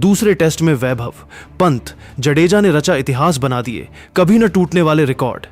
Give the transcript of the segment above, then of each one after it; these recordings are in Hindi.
दूसरे टेस्ट में वैभव, पंत, जडेजा ने रचा इतिहास बना दिए, कभी न टूटने वाले रिकॉर्ड।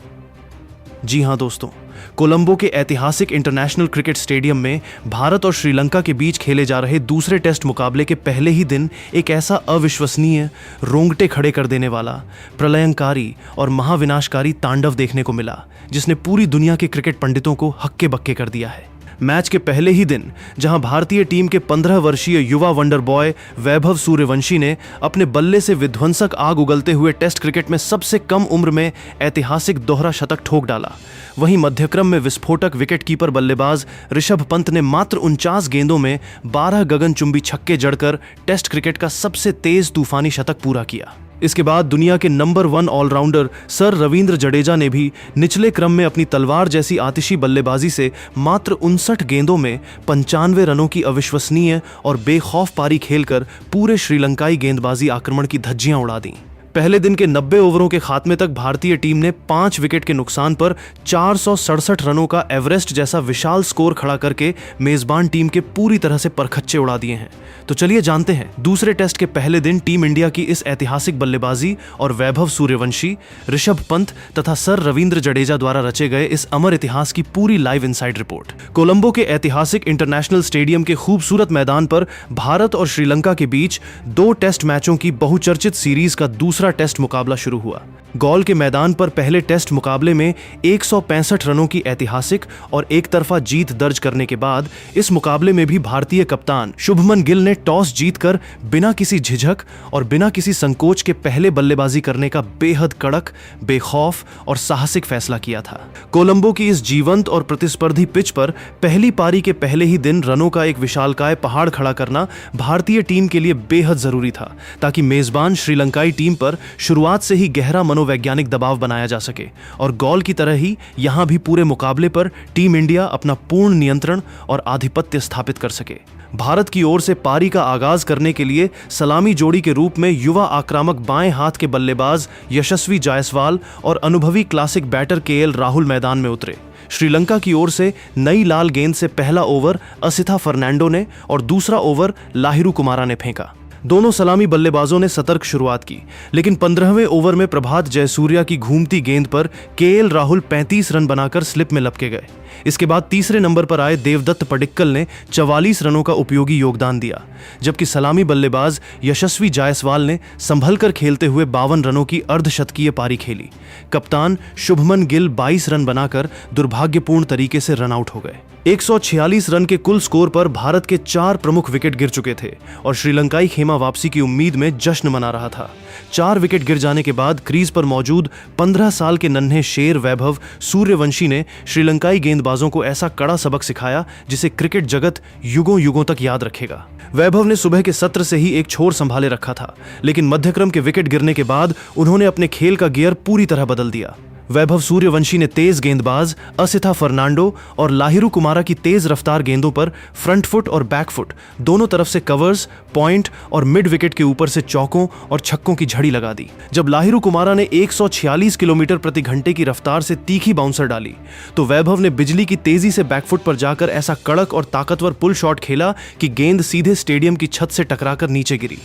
जी हां दोस्तों, कोलंबो के ऐतिहासिक इंटरनेशनल क्रिकेट स्टेडियम में भारत और श्रीलंका के बीच खेले जा रहे दूसरे टेस्ट मुकाबले के पहले ही दिन एक ऐसा अविश्वसनीय, रोंगटे खड़े कर देने वाला, प्रलयंकारी और महाविनाशकारी तांडव देखने को मिला, जिसने पूरी दुनिया के क्रिकेट पंडितों को हक्के बक्के कर दिया है। मैच के पहले ही दिन जहां भारतीय टीम के 15 वर्षीय युवा वंडर बॉय वैभव सूर्यवंशी ने अपने बल्ले से विध्वंसक आग उगलते हुए टेस्ट क्रिकेट में सबसे कम उम्र में ऐतिहासिक दोहरा शतक ठोक डाला, वहीं मध्यक्रम में विस्फोटक विकेटकीपर बल्लेबाज ऋषभ पंत ने मात्र 49 गेंदों में 12 गगनचुंबी छक्के जड़कर टेस्ट क्रिकेट का सबसे तेज तूफानी शतक पूरा किया। इसके बाद दुनिया के नंबर 1 ऑलराउंडर सर रविंद्र जडेजा ने भी निचले क्रम में अपनी तलवार जैसी आतिशी बल्लेबाजी से मात्र 59 गेंदों में 95 रनों की अविश्वसनीय और बेखौफ पारी खेलकर पूरे श्रीलंकाई गेंदबाजी आक्रमण की धज्जियां उड़ा दी। पहले दिन के 90 ओवरों के खात्मे तक भारतीय टीम ने 5 विकेट के नुकसान पर 467 रनों का एवरेस्ट जैसा विशाल स्कोर खड़ा करके मेजबान टीम के पूरी तरह से परखच्चे उड़ा दिए हैं। तो चलिए जानते हैं दूसरे टेस्ट के पहले दिन टीम इंडिया की इस ऐतिहासिक बल्लेबाजी और वैभव सूर्यवंशी, ऋषभ पंत तथा सर रविंद्र जडेजा द्वारा रचे गए इस अमर इतिहास की पूरी लाइव इनसाइड रिपोर्ट। कोलंबो के ऐतिहासिक इंटरनेशनल स्टेडियम के खूबसूरत मैदान पर भारत और श्रीलंका के बीच 2 टेस्ट मैचों की बहुचर्चित सीरीज का दूसरा टेस्ट मुकाबला शुरू हुआ। गॉल के मैदान पर पहले टेस्ट मुकाबले में 165 रनों की ऐतिहासिक और एक तरफा जीत दर्ज करने के बाद इस मुकाबले में भी भारतीय कप्तान शुभमन गिल ने टॉस जीतकर बिना किसी झिझक और बिना किसी संकोच के पहले बल्लेबाजी करने का बेहद कड़क, बेखौफ और साहसिक फैसला किया था। कोलंबो की इस जीवंत और प्रतिस्पर्धी पिच पर पहली पारी के पहले ही दिन रनों का एक विशालकाय पहाड़ खड़ा करना भारतीय टीम के लिए बेहद जरूरी था, ताकि मेजबान श्रीलंकाई टीम पर शुरुआत से ही गहरा मनोवैज्ञानिक दबाव बनाया जा सके और गॉल की तरह ही यहां भी पूरे मुकाबले पर टीम इंडिया अपना पूर्ण नियंत्रण और आधिपत्य स्थापित कर सके। भारत की ओर से पारी का आगाज करने के लिए सलामी जोड़ी के रूप में युवा आक्रामक बाएं हाथ के बल्लेबाज यशस्वी जायसवाल और अनुभवी क्लासिक बैटर केएल राहुल मैदान में उतरे। श्रीलंका की ओर से नई लाल गेंद से पहला ओवर असिथा फर्नांडो ने और दूसरा ओवर लाहिरू कुमारा ने फेंका। दोनों सलामी बल्लेबाजों ने सतर्क शुरुआत की, लेकिन 15वें ओवर में प्रभात जयसूर्या की घूमती गेंद पर केएल राहुल 35 रन बनाकर स्लिप में लपके गए। इसके बाद तीसरे नंबर पर आए देवदत्त पडिक्कल ने 44 रनों का उपयोगी योगदान दिया, जबकि सलामी बल्लेबाज यशस्वी जायसवाल ने संभलकर खेलते हुए 52 रनों की अर्धशतकीय पारी खेली। कप्तान शुभमन गिल 22 रन बनाकर दुर्भाग्यपूर्ण तरीके से रन आउट हो गए। 146 रन के कुल स्कोर पर भारत के 4 प्रमुख विकेट गिर चुके थे और श्रीलंकाई खेमा वापसी की उम्मीद में जश्न मना रहा था। 4 विकेट गिर जाने के बाद क्रीज पर मौजूद 15 साल के नन्हे शेर वैभव सूर्यवंशी ने श्रीलंकाई गेंदबाजों को ऐसा कड़ा सबक सिखाया जिसे क्रिकेट जगत युगों युगों तक याद रखेगा। वैभव ने सुबह के सत्र से ही एक छोर संभाले रखा था, लेकिन मध्यक्रम के विकेट गिरने के बाद उन्होंने अपने खेल का गियर पूरी तरह बदल दिया। वैभव सूर्यवंशी ने तेज गेंदबाज असिथा फर्नांडो और लाहिरू कुमारा की तेज रफ्तार गेंदों पर फ्रंट फुट और बैक फुट दोनों तरफ से कवर्स, पॉइंट और मिड विकेट के ऊपर से चौकों और छक्कों की झड़ी लगा दी। जब लाहिरू कुमारा ने 146 किलोमीटर प्रति घंटे की रफ्तार से तीखी बाउंसर डाली, तो वैभव ने बिजली की तेजी से बैकफुट पर जाकर ऐसा कड़क और ताकतवर पुल शॉट खेला कि गेंद सीधे स्टेडियम की छत से टकराकर नीचे गिरी।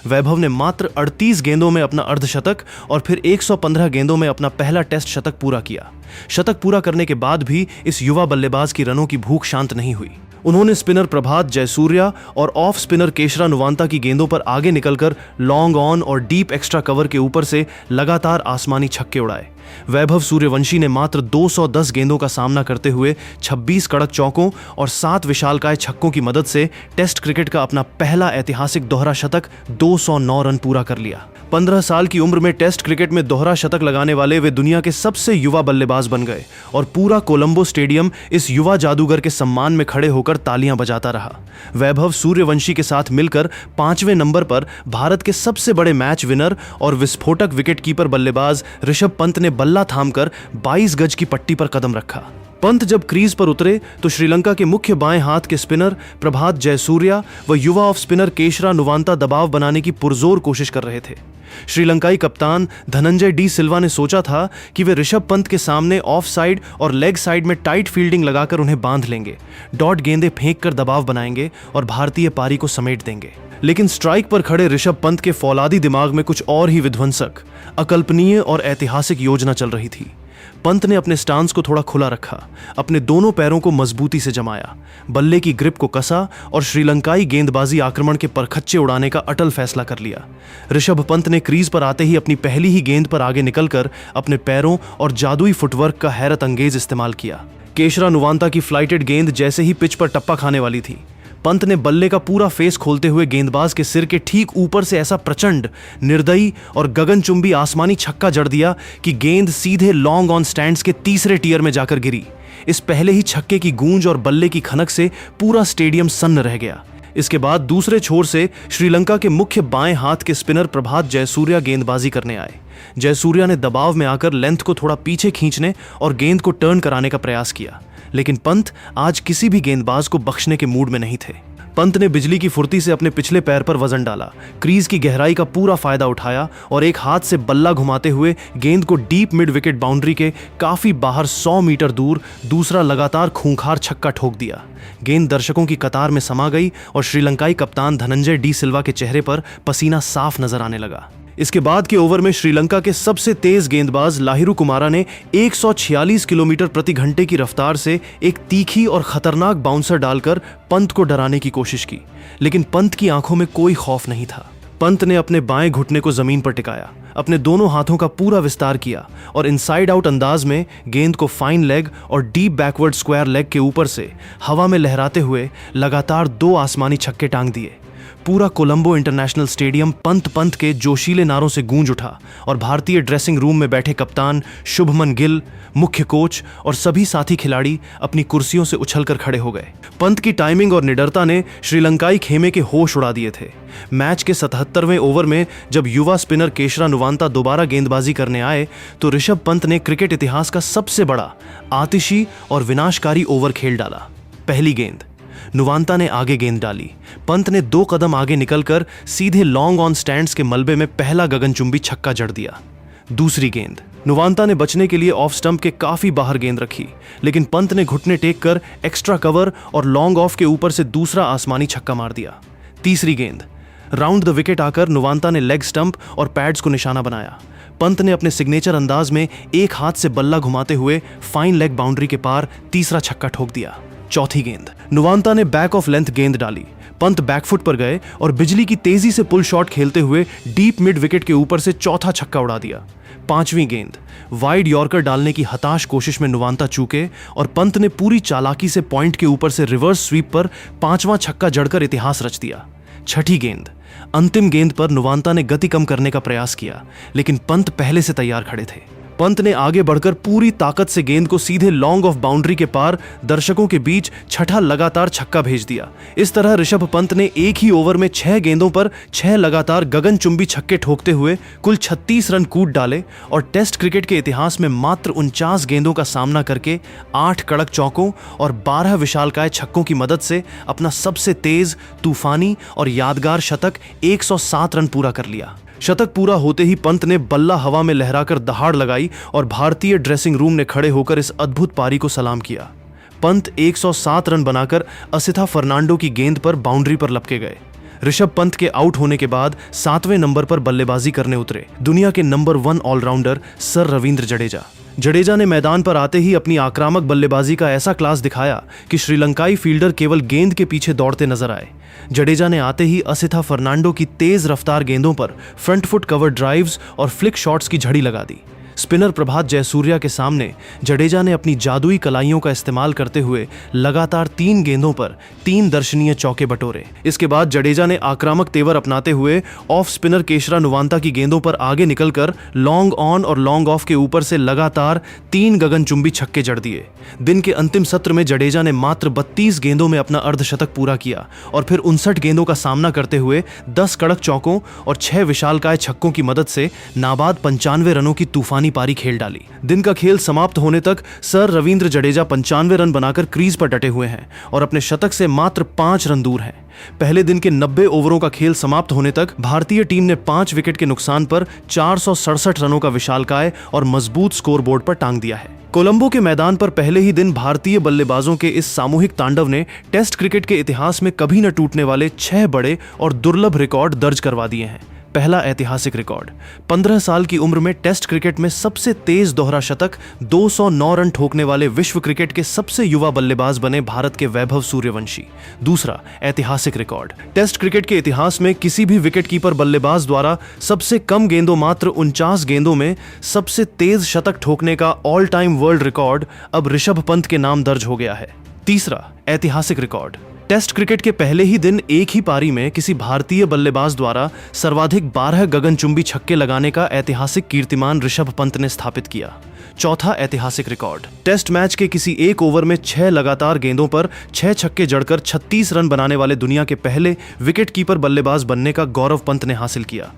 वैभव ने मात्र 38 गेंदों में अपना अर्धशतक और फिर 115 गेंदों में अपना पहला टेस्ट शतक पूरा किया। शतक पूरा करने के बाद भी इस युवा बल्लेबाज की रनों की भूख शांत नहीं हुई। उन्होंने स्पिनर प्रभात जयसूर्या और ऑफ स्पिनर केशरा नुवांता की गेंदों पर आगे निकलकर लॉन्ग ऑन और डीप एक्स्ट्रा कवर के ऊपर से लगातार आसमानी छक्के उड़ाए। वैभव सूर्यवंशी ने मात्र 210 गेंदों का सामना करते हुए 26 कड़क चौकों और 7 विशालकाय छक्कों की मदद से टेस्ट क्रिकेट का अपना पहला ऐतिहासिक दोहरा शतक 209 रन पूरा कर लिया। 15 साल की उम्र में टेस्ट क्रिकेट में दोहरा शतक लगाने वाले वे दुनिया के सबसे युवा बल्लेबाज बन गए और पूरा कोलंबो स्टेडियम इस युवा जादूगर के सम्मान में खड़े होकर तालियां बजाता रहा। वैभव सूर्यवंशी के साथ मिलकर 5वें नंबर पर भारत के सबसे बड़े मैच विनर और विस्फोटक विकेटकीपर बल्लेबाज ऋषभ पंत ने बल्ला थामकर 22 गज की पट्टी पर कदम रखा। पंत जब क्रीज पर उतरे तो श्रीलंका के मुख्य बाएं हाथ के स्पिनर प्रभात जयसूर्या व युवा ऑफ स्पिनर केशरा नुवांता दबाव बनाने की पुरजोर कोशिश कर रहे थे। श्रीलंकाई कप्तान धनंजय डी सिल्वा ने सोचा था कि वे ऋषभ पंत के सामने ऑफ साइड और लेग साइड में टाइट फील्डिंग लगाकर उन्हें बांध लेंगे, डॉट गेंदें फेंक कर दबाव बनाएंगे और भारतीय पारी को समेट देंगे। लेकिन स्ट्राइक पर खड़े ऋषभ पंत के फौलादी दिमाग में कुछ और ही विध्वंसक, अकल्पनीय और ऐतिहासिक योजना चल रही थी। पंत ने अपने स्टांस को थोड़ा खुला रखा, अपने दोनों पैरों को मजबूती से जमाया, बल्ले की ग्रिप को कसा और श्रीलंकाई गेंदबाजी आक्रमण के परखच्चे उड़ाने का अटल फैसला कर लिया। ऋषभ पंत ने क्रीज पर आते ही अपनी पहली ही गेंद पर आगे निकलकर अपने पैरों और जादुई फुटवर्क का हैरत अंगेज इस्तेमाल किया। केशरा नुवांता की फ्लाइटेड गेंद जैसे ही पिच पर टप्पा खाने वाली थी, पंत ने बल्ले का पूरा फेस खोलते हुए गेंदबाज के सिर के ठीक ऊपर से ऐसा प्रचंड, निर्दयी और गगनचुंबी आसमानी छक्का जड़ दिया कि गेंद सीधे लॉन्ग ऑन स्टैंड्स के तीसरे टियर में जाकर गिरी। इस पहले ही छक्के की गूंज और बल्ले की खनक से पूरा स्टेडियम सन्न रह गया। इसके बाद दूसरे छोर से श्रीलंका के मुख्य बाएं हाथ के स्पिनर प्रभात जयसूर्या गेंदबाजी करने आए। जयसूर्या ने दबाव में आकर लेंथ को थोड़ा पीछे खींचने और गेंद को टर्न कराने का प्रयास किया, लेकिन पंत आज किसी भी गेंदबाज को बख्शने के मूड में नहीं थे। पंत ने बिजली की फुर्ती से अपने पिछले पैर पर वजन डाला, क्रीज की गहराई का पूरा फायदा उठाया और एक हाथ से बल्ला घुमाते हुए गेंद को डीप मिड विकेट बाउंड्री के काफी बाहर 100 मीटर दूर दूसरा लगातार खूंखार छक्का ठोक दिया। गेंद दर्शकों की कतार में समा गई और श्रीलंकाई कप्तान धनंजय डी सिल्वा के चेहरे पर पसीना साफ नजर आने लगा। इसके बाद के ओवर में श्रीलंका के सबसे तेज गेंदबाज लाहिरू कुमारा ने 146 किलोमीटर प्रति घंटे की रफ्तार से एक तीखी और खतरनाक बाउंसर डालकर पंत को डराने की कोशिश की, लेकिन पंत की आंखों में कोई खौफ नहीं था। पंत ने अपने बाएं घुटने को जमीन पर टिकाया, अपने दोनों हाथों का पूरा विस्तार किया और इनसाइड आउट अंदाज में गेंद को फाइन लेग और डीप बैकवर्ड स्क्वायर लेग के ऊपर से हवा में लहराते हुए लगातार 2 आसमानी छक्के टांग दिए। पूरा कोलंबो इंटरनेशनल स्टेडियम पंत पंत के जोशीले नारों से गूंज उठा और भारतीय ड्रेसिंग रूम में बैठे कप्तान शुभमन गिल, मुख्य कोच और सभी साथी खिलाड़ी अपनी कुर्सियों से उछलकर खड़े हो गए। पंत की टाइमिंग और निडरता ने श्रीलंकाई खेमे के होश उड़ा दिए थे। मैच के 77वें ओवर में जब युवा स्पिनर केशरा नुवांता दोबारा गेंदबाजी करने आए तो ऋषभ पंत ने क्रिकेट इतिहास का सबसे बड़ा, आतिशी और विनाशकारी ओवर खेल डाला। पहली गेंद नुवांता ने आगे गेंद डाली, पंत ने 2 कदम आगे निकलकर सीधे लॉन्ग ऑन स्टैंड्स के मलबे में पहला गगनचुंबी छक्का जड़ दिया। दूसरी गेंद नुवांता ने बचने के लिए ऑफ स्टंप के काफी बाहर गेंद रखी, लेकिन पंत ने घुटने टेक कर एक्स्ट्रा कवर और लॉन्ग ऑफ के ऊपर से दूसरा आसमानी छक्का मार दिया। तीसरी गेंद राउंड द विकेट आकर नुवांता ने लेग स्टंप और पैड्स को निशाना बनाया। पंत ने अपने सिग्नेचर अंदाज में एक हाथ से बल्ला घुमाते हुए फाइन लेग बाउंड्री के पार तीसरा छक्का ठोक दिया। चौथी गेंद नुवांता ने बैक ऑफ लेंथ गेंद डाली, पंत बैकफुट पर गए और बिजली की तेजी से पुल शॉट खेलते हुए डीप मिड विकेट के ऊपर से चौथा छक्का उड़ा दिया। पांचवी गेंद वाइड यॉर्कर डालने की हताश कोशिश में नुवांता चूके और पंत ने पूरी चालाकी से पॉइंट के ऊपर से रिवर्स स्वीप पर 5वां छक्का जड़कर इतिहास रच दिया। छठी गेंद अंतिम गेंद पर नुवांता ने गति कम करने का प्रयास किया, लेकिन पंत पहले से तैयार खड़े थे। पंत ने आगे बढ़कर पूरी ताकत से गेंद को सीधे लॉन्ग ऑफ बाउंड्री के पार दर्शकों के बीच छठा लगातार छक्का भेज दिया। इस तरह ऋषभ पंत ने एक ही ओवर में 6 गेंदों पर 6 लगातार गगनचुंबी छक्के ठोकते हुए कुल 36 रन कूद डाले और टेस्ट क्रिकेट के इतिहास में मात्र 49 गेंदों का सामना करके 8 कड़क चौकों और 12 विशालकाय छक्कों की मदद से अपना सबसे तेज, तूफानी और यादगार शतक 107 रन पूरा कर लिया। शतक पूरा होते ही पंत ने बल्ला हवा में लहराकर दहाड़ लगाई और भारतीय ड्रेसिंग रूम ने खड़े होकर इस अद्भुत पारी को सलाम किया। पंत 107 रन बनाकर असिथा फर्नांडो की गेंद पर बाउंड्री पर लपके गए। ऋषभ पंत के आउट होने के बाद 7वें नंबर पर बल्लेबाजी करने उतरे दुनिया के नंबर 1 ऑलराउंडर सर रविंद्र जडेजा ने मैदान पर आते ही अपनी आक्रामक बल्लेबाजी का ऐसा क्लास दिखाया कि श्रीलंकाई फील्डर केवल गेंद के पीछे दौड़ते नजर आए। जडेजा ने आते ही असिथा फर्नांडो की तेज रफ्तार गेंदों पर फ्रंट फुट कवर ड्राइव्स और फ्लिक शॉट्स की झड़ी लगा दी। स्पिनर प्रभात जयसूर्या के सामने जडेजा ने अपनी जादुई कलाइयों का इस्तेमाल करते हुए लगातार 3 गेंदों पर 3 दर्शनीय चौके बटोरे। इसके बाद जडेजा ने आक्रामक तेवर अपनाते हुए ऑफ स्पिनर केशरा नुवांता की गेंदों पर आगे निकलकर लॉन्ग ऑन और लॉन्ग ऑफ के ऊपर से लगातार 3 गगनचुंबी छक्के जड़ दिए। दिन के अंतिम सत्र में जडेजा ने मात्र 32 गेंदों में अपना अर्धशतक पूरा किया और फिर 59 गेंदों का सामना करते हुए 10 कड़क चौकों और 6 विशालकाय छक्कों की मदद से नाबाद 95 रनों की तूफानी पुरानी पारी खेल डाली। दिन का खेल समाप्त होने तक सर रविंद्र जडेजा 95 रन बनाकर क्रीज पर डटे हुए हैं और अपने शतक से मात्र 5 रन दूर हैं। पहले दिन के 90 ओवरों का खेल समाप्त होने तक भारतीय टीम ने 5 विकेट के नुकसान पर 467 रनों का विशालकाय और मजबूत स्कोरबोर्ड पर टांग दिया है। कोलंबो के मैदान पर पहले ही दिन भारतीय बल्लेबाजों के इस सामूहिक तांडव ने टेस्ट क्रिकेट के इतिहास में कभी न टूटने वाले 6 बड़े और दुर्लभ रिकॉर्ड दर्ज करवा दिए हैं। पहला ऐतिहासिक रिकॉर्ड, 15 साल की उम्र में टेस्ट क्रिकेट में सबसे तेज दोहरा शतक 209 रन ठोकने वाले विश्व क्रिकेट के सबसे युवा बल्लेबाज बने भारत के वैभव सूर्यवंशी। दूसरा ऐतिहासिक रिकॉर्ड, टेस्ट क्रिकेट के इतिहास में किसी भी विकेटकीपर बल्लेबाज द्वारा सबसे कम गेंदों मात्र 49 गेंदों में सबसे तेज शतक ठोकने का ऑल टाइम वर्ल्ड रिकॉर्ड अब ऋषभ पंत के नाम दर्ज हो गया है। तीसरा ऐतिहासिक रिकॉर्ड, टेस्ट क्रिकेट के पहले ही दिन एक ही पारी में किसी भारतीय बल्लेबाज द्वारा सर्वाधिक 12 गगनचुंबी छक्के लगाने का ऐतिहासिक कीर्तिमान ऋषभ पंत ने स्थापित किया। चौथा ऐतिहासिक रिकॉर्ड, टेस्ट मैच के किसी एक ओवर में 6 लगातार गेंदों पर 6 छक्के जड़कर 36 रन बनाने वाले दुनिया के पहले विकेटकीपर बल्लेबाज बनने का गौरव पंत ने हासिल किया।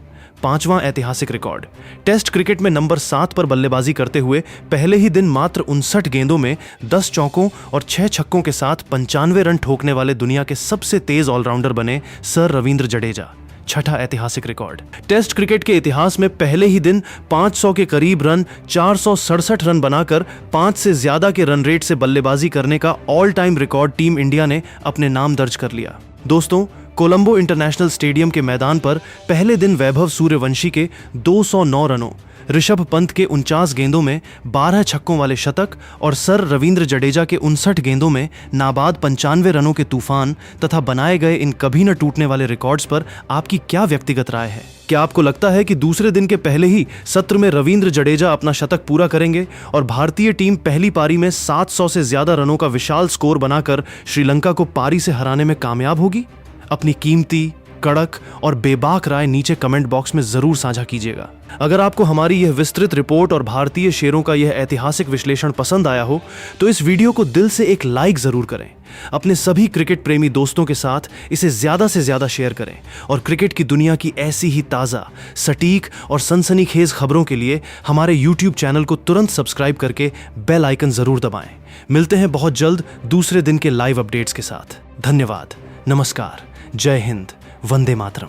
पांचवां ऐतिहासिक रिकॉर्ड, टेस्ट क्रिकेट में नंबर 7 पर बल्लेबाजी करते हुए पहले ही दिन मात्र 59 गेंदों में 10 चौकों और 6 छक्कों के साथ 95 रन ठोकने वाले दुनिया के सबसे तेज ऑलराउंडर बने सर रविंद्र जडेजा। छठा ऐतिहासिक रिकॉर्ड, टेस्ट क्रिकेट के इतिहास में पहले ही दिन 500 के करीब रन 467 रन बनाकर 5 से ज्यादा के रन रेट से बल्लेबाजी करने का all time record team India ने अपने नाम दर्ज कर लिया। दोस्तों, कोलंबो इंटरनेशनल स्टेडियम के मैदान पर पहले दिन वैभव सूर्यवंशी के 209 रनों, ऋषभ पंत के 49 गेंदों में 12 छक्कों वाले शतक और सर रविंद्र जडेजा के 59 गेंदों में नाबाद 95 रनों के तूफान तथा बनाए गए इन कभी न टूटने वाले रिकॉर्ड्स पर आपकी क्या व्यक्तिगत राय है? क्या आपको लगता है कि दूसरे दिन के पहले ही सत्र में रविंद्र जडेजा अपना शतक पूरा करेंगे और भारतीय टीम पहली पारी में 700 से ज्यादा रनों का विशाल स्कोर बनाकर श्रीलंका को पारी से हराने में कामयाब होगी? अपनी कीमती, कड़क और बेबाक राय नीचे कमेंट बॉक्स में जरूर साझा कीजिएगा। अगर आपको हमारी यह विस्तृत रिपोर्ट और भारतीय शेरों का यह ऐतिहासिक विश्लेषण पसंद आया हो तो इस वीडियो को दिल से एक लाइक जरूर करें। अपने सभी क्रिकेट प्रेमी दोस्तों के साथ इसे ज्यादा से ज्यादा शेयर करें और क्रिकेट की दुनिया की ऐसी ही ताज़ा, सटीक और सनसनीखेज खबरों के लिए हमारे YouTube चैनल को तुरंत सब्सक्राइब करके बेल आइकन जरूर दबाएं। मिलते हैं बहुत जल्द दूसरे दिन के लाइव अपडेट्स के साथ। धन्यवाद, नमस्कार, जय हिंद, वंदे मातरम।